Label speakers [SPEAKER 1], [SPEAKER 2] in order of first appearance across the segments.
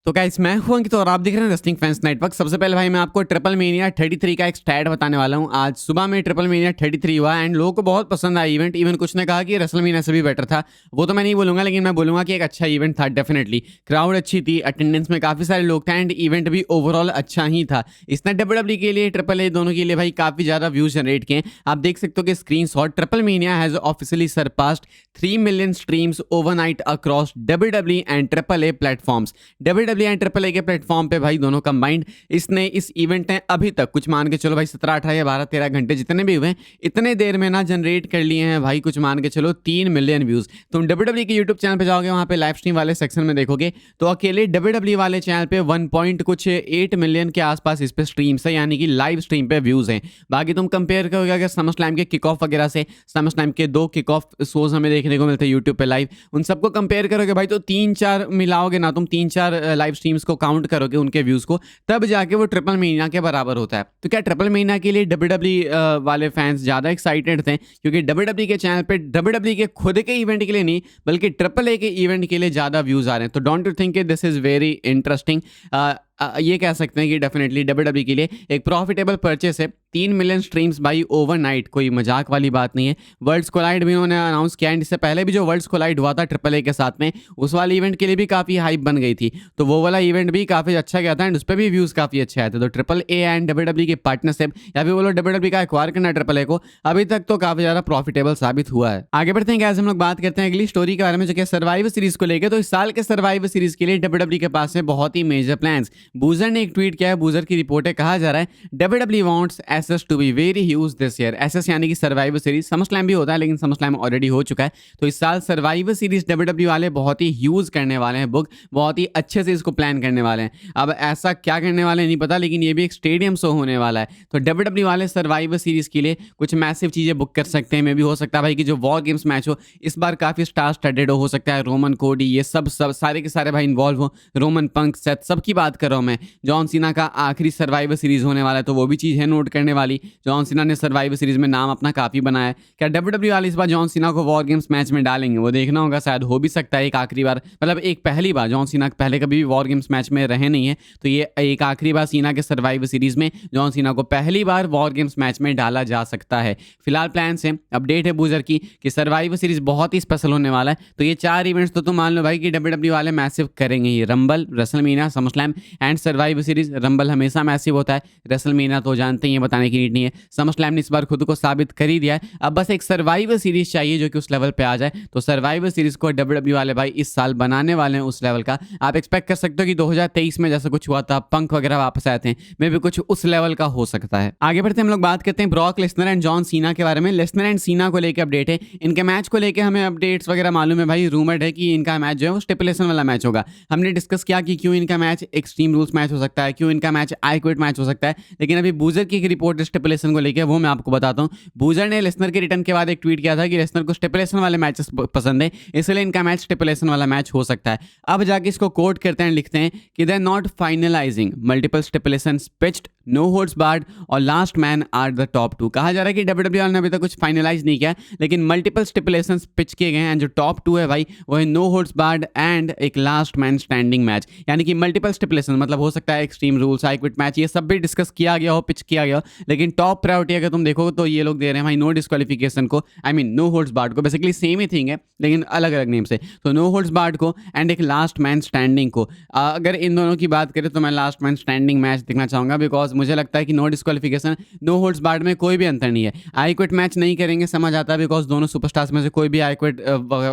[SPEAKER 1] तो गाइस मैं हूं अंकित और आप देख रहे हैं रेसलिंग फैंस नेटवर्क। सबसे पहले भाई मैं आपको ट्रिपल मेनिया 33 का एक स्टैट बताने वाला हूं। आज सुबह में ट्रिपल मेनिया 33 हुआ एंड लोगों को बहुत पसंद आया इवेंट। इवन कुछ ने कहा कि रेसलमेनिया से भी बेटर था। वो तो मैं नहीं बोलूंगा, लेकिन मैं बोलूंगा कि एक अच्छा इवेंट था। डेफिनेटली क्राउड अच्छी थी, अटेंडेंस में काफी सारे लोग थे एंड इवेंट भी ओवरऑल अच्छा ही था। इसने डब्ल्यूडब्ल्यू के लिए, ट्रिपल ए दोनों के लिए भाई काफी ज्यादा व्यूज जनरेट किए। आप देख सकते हो कि screenshot, Triplemania has officially surpassed 3 million streams overnight across WW and triple A platforms. WW and triple A के प्लेटफॉर्म पे भाई दोनों कंबाइंड इसने इस इवेंट ने अभी तक कुछ मान के चलो भाई 17, 18 या 12, 13 घंटे जितने भी हुए इतने देर में ना जनरेट कर लिए हैं भाई कुछ मान के चलो 3 मिलियन व्यूज। तुम डब्ल्यूडब्ल्यू के यूट्यूब चैनल पे जाओगे, वहां पे लाइव स्ट्रीम वाले सेक्शन में देखोगे तो अकेले डब्ल्यूडब्ल्यू वाले चैनल पे 1.8 मिलियन के आसपास इस पे स्ट्रीम्स है, यानी कि लाइव स्ट्रीम पे व्यूज हैं। बाकी तुम कंपेयर करोगे अगर समर स्लैम के किक ऑफ वगैरह से, समर स्लैम के 2 किक ऑफ शोज हमें देखने को मिलते हैं यूट्यूब पे लाइव, उन सबको कंपेयर करोगे भाई तो 3-4 मिलाओगे ना तुम, 3-4 लाइव स्ट्रीम्स को काउंट करोगे उनके व्यूज को, तब जाके वो ट्रिपल मेनिया के बराबर होता है। तो क्या ट्रिपल मेनिया के लिए डब्ल्यूडब्ल्यू वाले फैंस ज्यादा एक्साइटेड थे क्योंकि डब्ल्यूडब्ल्यू के चैनल पे डब्ल्यूडब्ल्यू के खुद के इवेंट के लिए नहीं बल्कि ट्रिपल ए के इवेंट के लिए ज्यादा व्यूज आ रहे हैं? तो don't you think this is very interesting. ये कह सकते हैं कि डेफिनेटली डब्ल्यूडब्ल्यू के लिए एक प्रॉफिटेबल परचेस है। 3 मिलियन स्ट्रीम्स भाई ओवरनाइट, कोई मजाक वाली बात नहीं है। वर्ल्ड्स कोलाइड भी उन्होंने अनाउंस किया एंड इससे पहले भी जो वर्ल्ड्स कोलाइड हुआ था ट्रिपल ए के साथ में, उस वाले इवेंट के लिए भी काफ़ी हाइप बन गई थी। तो वो वाला इवेंट भी काफ़ी अच्छा गया था एंड उस पर भी व्यूज़ काफ़ी अच्छे आए थे। तो ट्रिपल ए एंड डब्ल्यूडब्ल्यू की पार्टनरशिप या फिर बोलो डब्ल्यूडब्ल्यू का एक्वायर करना ट्रिपल ए को, अभी तक तो काफ़ी ज़्यादा प्रॉफिटेबल साबित हुआ है। आगे बढ़ते हैं कैसे हम लोग बात करते हैं अगली स्टोरी के बारे में जो कि सर्वाइवर सीरीज को लेकर। तो इस साल के सर्वाइवर सीरीज के लिए डब्ल्यूडब्ल्यू के पास है बहुत ही मेजर प्लान्स। बूजर ने एक ट्वीट किया है, बूजर की रिपोर्ट कहा जा रहा है WW wants SS to be very huge this year. SS यानी कि सर्वाइवर सीरीज, समर स्लैम भी होता है लेकिन समर स्लैम ऑलरेडी हो चुका है। तो इस साल सर्वाइवर सीरीज डब्ल्यूडब्ल्यू वाले बहुत ही ह्यूज करने वाले हैं, बुक बहुत ही अच्छे से इसको प्लान करने वाले हैं। अब ऐसा क्या करने वाले नहीं पता, लेकिन ये भी एक स्टेडियम शो होने वाला है। तो डब्ल्यूडब्ल्यू वाले सर्वाइवर सीरीज के लिए कुछ मैसिव चीजें बुक कर सकते हैं। मे भी हो सकता है भाई कि जो वॉर गेम्स मैच हो इस बार काफी स्टार स्टडेड हो सकता है। रोमन कोडी ये सब सारे के सारे भाई इन्वॉल्व हो, रोमन पंक सेथ सबकी बात कर रहा हूं मैं। जॉन सीना का आखिरी सर्वाइवर सीरीज होने वाला है तो वो भी चीज़ है नोट करने वाली। जॉन सीना ने सर्वाइवर सीरीज में नाम अपना काफ़ी बनाया है। क्या डब्ल्यूडब्ल्यू वाले इस बार जॉन सीना को वॉर गेम्स मैच में डालेंगे? वो देखना होगा, शायद हो भी सकता है एक आखिरी बार, मतलब एक पहली बार। जॉन सीना पहले कभी भी वॉर गेम्स मैच में रहे नहीं है, तो ये एक आखिरी बार सीना के सर्वाइवर सीरीज में जॉन सीना को पहली बार वॉर गेम्स मैच में डाला जा सकता है। फिलहाल प्लान से अपडेट है बूजर की कि सर्वाइवर सीरीज बहुत ही स्पेशल होने वाला है। तो ये 4 इवेंट्स तो तुम मान लो भाई कि डब्ल्यूडब्ल्यू वाले मैसिव करेंगे ही। Rumble, WrestleMania, SummerSlam and Survivor Series. Rumble हमेशा मैसिव होता है, रेसलमेनिया तो जानते ही हैं, बताने की नीड नहीं है। समरस्लैम ने इस बार खुद को साबित कर ही दिया है। अब बस एक सर्वाइवर सीरीज चाहिए जो कि उस लेवल पे आ जाए। तो सर्वाइवर सीरीज को डब्ल्यूडब्ल्यू वाले भाई इस साल बनाने वाले हैं उस लेवल का। आप एक्सपेक्ट कर सकते हो कि 2023 में जैसा कुछ हुआ था, पंक वगैरह वापस आए थे, मे भी कुछ उस लेवल का हो सकता है। आगे बढ़ते हम लोग बात करते हैं Brock Lesnar and John Cena के बारे में। लेसनर एंड सीना को लेकर अपडेट है। इनके मैच को लेकर हमें अपडेट्स वगैरह मालूम है भाई। रूमर्ड है कि इनका मैच जो है वो स्टिपुलेशन वाला मैच होगा। हमने डिस्कस किया कि क्यों इनका मैच एक्सट्रीम रूल्स मैच हो सकता है, क्यों इनका मैच आई क्विट मैच हो सकता है, लेकिन अभी बूजर की एक रिपोर्ट स्टिपुलेशन को लेकर, वो मैं आपको बताता हूं। बूजर ने लेसनर के रिटर्न के बाद एक ट्वीट किया था कि लेसनर को स्टिपुलेशन वाले मैचेस पसंद है, इसलिए इनका मैच स्टिपुलेशन वाला मैच हो सकता है। अब जाके इसको कोट करते हैं, लिखते हैं कि they are not finalising multiple stipulations pitched, no holds barred और last man are the top 2। कहा जा रहा है कि डब्ल्यूडब्ल्यू ने अभी तक कुछ फाइनलाइज नहीं किया, लेकिन मल्टीपल स्टिपुलेशंस पिच किए गए हैं एंड जो टॉप 2 है भाई वो है नो होल्ड्स बार्ड एंड एक लास्ट मैन स्टैंडिंग मैच। यानी कि मल्टीपल स्टिपुलेशन मतलब हो सकता है extreme rules, I quit match, ये सब भी डिस्कस किया गया हो, पिच किया गया हो, लेकिन टॉप प्रायोरिटी अगर तुम देखो तो ये लोग दे रहे हैं भाई नो डिस्क्वालिफिकेशन को, I mean no holds barred को। बेसिकली सेम ही थिंग है लेकिन अलग अलग नेम से। तो नो होल्ड्स बार्ड को एंड एक लास्ट मैन स्टैंडिंग को। अगर इन दोनों की बात करें तो मैं लास्ट मैन स्टैंडिंग मैच देखना चाहूंगा, बिकॉज मुझे लगता है कि no disqualification, no holds barred में कोई भी अंतर नहीं है। आई क्विट मैच नहीं करेंगे, समझ आता है, बिकॉज दोनों सुपरस्टार्स में से कोई भी आई क्विट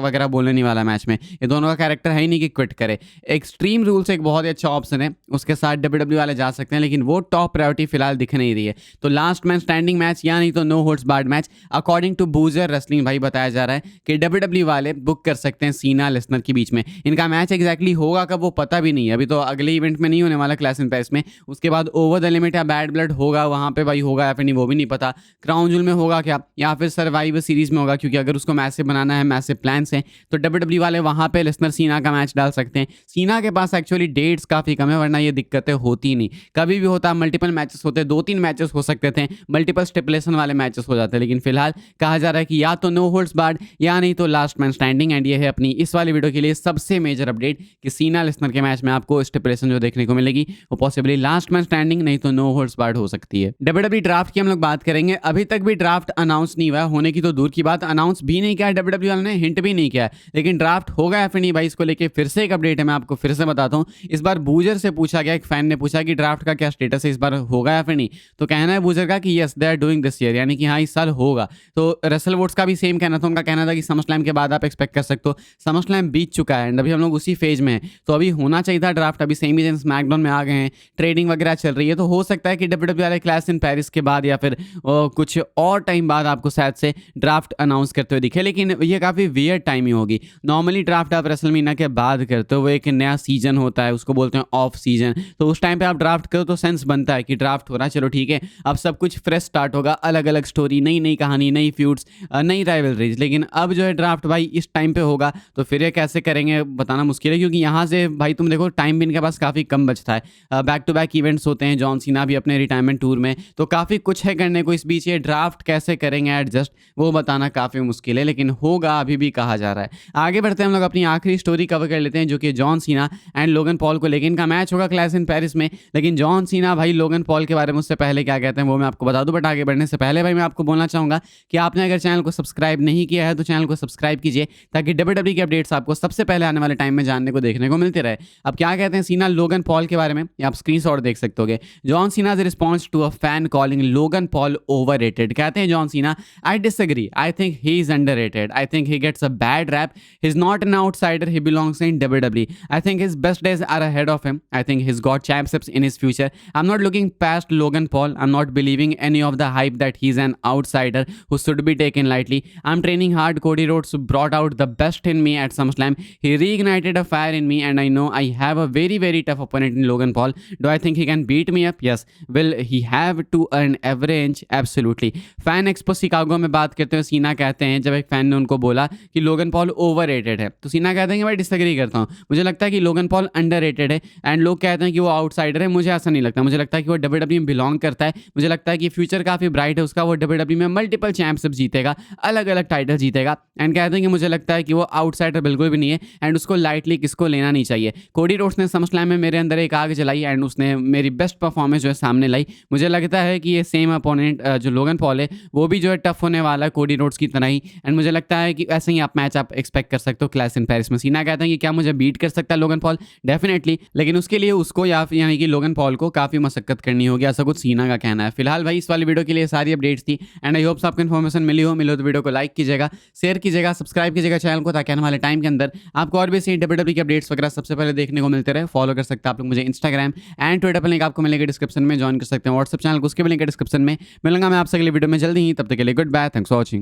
[SPEAKER 1] वगैरह बोलने नहीं वाला मैच में। ये दोनों का कैरेक्टर है ही नहीं कि क्विट करे। एक्सट्रीम रूल्स एक बहुत ही अच्छा ऑप्शन है, उसके साथ डब्ल्यूडब्ल्यू वाले जा सकते हैं, लेकिन वो टॉप प्रायोरिटी फिलहाल दिख नहीं रही है। तो लास्ट मैन स्टैंडिंग मैच या नहीं तो no holds barred match according to Boozer wrestling भाई बताया जा रहा है कि डब्ल्यूडब्ल्यू वाले बुक कर सकते हैं सीना लेसनर के बीच में। इनका मैच एग्जैक्टली होगा कब वो पता भी नहीं है, अभी तो अगले इवेंट में नहीं होने वाला क्लैश इन पेरिस में। उसके बाद ओवर द लिमिट या बैड ब्लड होगा वहां पे भाई, होगा या फिर नहीं वो भी नहीं पता। क्राउन जूल में होगा क्या या फिर सर्वाइवर सीरीज में होगा, क्योंकि अगर उसको मैसिव बनाना है, मैसिव प्लान्स हैं, तो डब्ल्यूडब्ल्यू वाले वहां पे लेसनर सीना का मैच डाल सकते हैं। सीना के पास एक्चुअली डेट्स काफी कम है, वरना ये दिक्कतें होती नहीं। कभी भी होता मल्टीपल मैचेस होते, 2-3 मैचेस हो सकते थे, मल्टीपल स्टिपुलेशन वाले मैचेस हो जाते, लेकिन फिलहाल कहा जा रहा है कि या तो नो होल्ड्स बार्ड या नहीं तो लास्ट मैन स्टैंडिंग। एंड ये है अपनी इस वाली वीडियो के लिए सबसे मेजर अपडेट कि सीना लेसनर के मैच में आपको स्टिपुलेशन जो देखने को मिलेगी वो पॉसिबली लास्ट मैन स्टैंडिंग नहीं तो नो होल्ड्स बार्ड हो सकती है। डब्ल्यूडब्ल्यूई ड्राफ्ट की हम लोग बात करेंगे। अभी तक भी ड्राफ्ट अनाउंस नहीं हुआ, होने की तो दूर की बात, अनाउंस भी नहीं किया डब्ल्यूडब्ल्यूई वालों ने, हिंट भी नहीं किया, लेकिन ड्राफ्ट होगा या फिर नहीं भाई, इसको लेके फिर से एक अपडेट है, मैं आपको फिर से बताता हूं। इस बार बूजर से पूछा गया, एक फैन ने पूछा कि ड्राफ्ट का क्या स्टेटस है, इस बार होगा या फिर नहीं, तो कहना है बूजर का कि yes they are doing this year, यानी कि हाँ इस साल होगा। तो रसल वोट्स का भी सेम कहना था, उनका कहना था कि समरस्लैम के बाद आप एक्सपेक्ट कर सकते हो। समरस्लैम बीत चुका है एंड अभी हम लोग उसी फेज में हैं, तो अभी होना चाहिए था ड्राफ्ट। अभी सेमी एंड स्मैकडाउन में आ गए हैं, ट्रेडिंग वगैरह चल रही है, तो हो सकता है कि डब्ल्यूडब्ल्यूई वाले क्लैश इन पेरिस के बाद या फिर कुछ और टाइम बाद आपको शायद से ड्राफ्ट अनाउंस करते हुए दिखे, लेकिन ये काफ़ी वियर्ड टाइमिंग होगी। नॉर्मली ड्राफ्ट आप रेसलमेनिया के बाद करते हो, वो एक नया सीजन होता है, उसको बोलते हैं ऑफ सीजन, तो उस टाइम पे आप ड्राफ्ट करो तो सेंस बनता है कि ड्राफ्ट हो रहा है, चलो ठीक है अब सब कुछ फ्रेश स्टार्ट होगा, अलग अलग स्टोरी, नई नई कहानी, नई फ्यूड्स, नई राइवलरीज। लेकिन अब जो है ड्राफ्ट भाई इस टाइम पे होगा, तो फिर ये कैसे करेंगे बताना मुश्किल है, क्योंकि यहाँ से भाई तुम देखो टाइम भी इनके पास काफ़ी कम बचता है, बैक टू बैक इवेंट्स होते हैं, जॉन सीना भी अपने रिटायरमेंट टूर में, तो काफ़ी कुछ है करने को। इस बीच ये ड्राफ्ट कैसे करेंगे एडजस्ट, वो बताना काफ़ी मुश्किल है, लेकिन होगा अभी भी कहा जा रहा है। आगे बढ़ते हैं हम लोग, अपनी आखिरी स्टोरी कवर कर लेते हैं, जो कि John Cena and Logan Paul को लेकर। इनका मैच होगा क्लैश इन पेरिस में, लेकिन जॉन सीना भाई लोगन पॉल के बारे में उससे पहले क्या कहते हैं वो मैं आपको बता दूं। बट आगे बढ़ने से पहले भाई मैं आपको बोलना चाहूँगा कि आपने अगर चैनल को सब्सक्राइब नहीं किया है तो चैनल को सब्सक्राइब कीजिए, ताकि डब्ल्यूडब्ल्यूई के अपडेट्स आपको सबसे पहले आने वाले टाइम में जानने को देखने को मिलते रहे। अब क्या कहते हैं सीना लोगन पॉल के बारे में, आप स्क्रीनशॉट देख सकते होगे। John Cena's response to a fan calling Logan Paul overrated. कहते हैं John Cena, I disagree, I think he is underrated, I think he gets a bad rap, he is not an outsider, he belongs in WWE, I think his best days are ahead of him, I think he's got championships in his future, I'm not looking past Logan Paul, I'm not believing any of the hype that he's an outsider who should be taken lightly, I'm training hard, Cody Rhodes brought out the best in me at SummerSlam, he reignited a fire in me and I know I have a very very tough opponent in Logan Paul, do I think he can beat me up? Yes. Will he have to earn every inch? Absolutely. Fan expo Chicago में बात करते हुए सीना कहते हैं, जब एक fan ने उनको बोला कि लोगन पॉल ओवररेटेड है, तो सीना कहते हैं कि भाई डिसएग्री करता हूँ, मुझे लगता है कि लोगन पॉल अंडररेटेड है, एंड लोग कहते हैं कि वो आउटसाइडर है, मुझे ऐसा नहीं लगता, मुझे लगता है कि वो डब्ल्यूडब्ल्यूई में बिलोंग करता है, मुझे लगता है कि फ्यूचर काफ़ी ब्राइट है उसका, वो डब्ल्यूडब्ल्यूई में मल्टीपल चैंपियनशिप जीतेगा, अलग अलग टाइटल जीतेगा, एंड कहते हैं कि मुझे लगता है कि वो आउटसाइडर बिल्कुल भी नहीं है एंड उसको लाइटली किसको लेना नहीं चाहिए। कोडी रोड्स ने समरस्लैम में मेरे अंदर एक आग जलाई एंड उसने मेरी बेस्ट परफॉर्मेंस जो है सामने लाई, मुझे लगता है कि ये सेम अपोनेंट जो लोगन पॉल है वो भी जो है टफ होने वाला है कोडी रोड्स की तरह ही, एंड मुझे लगता है कि ऐसे ही आप मैच आप एक्सपेक्ट कर सकते हो क्लैश इन पेरिस में। सीना कहते हैं कि क्या मुझे बीट कर सकता है लोगन पॉल? डेफिनेटली, लेकिन उसके लिए उसको यानी कि लोगन पॉल को काफ़ी मशक्कत करनी होगी, ऐसा कुछ सीना का कहना है। फिलहाल भाई इस वाली वीडियो के लिए सारी अपडेट्स थी एंड आई होप्स आपको इन्फॉर्मेशन मिली हो तो वीडियो को लाइक कीजिएगा, शेयर कीजिएगा, सब्सक्राइब कीजिएगा चैनल को, ताकि आने वाले टाइम के अंदर आपको और भी सही डब्ल्यूडब्ल्यूई के अपडेट्स वगैरह सबसे पहले देखने को मिलते रहे। फॉलो कर सकते हैं आप लोग मुझे इंस्टाग्राम एंड ट्विटर पर, लिंक आपको मिलेगा डिस्क्रिप्शन में, ज्वाइन कर सकते हैं व्हाट्सएप चैनल को, उसके भी लिंक डिस्क्रिप्शन में। मिलूंगा मैं आपसे अगली वीडियो में जल्दी ही, तब तक के लिए goodbye, thanks for watching.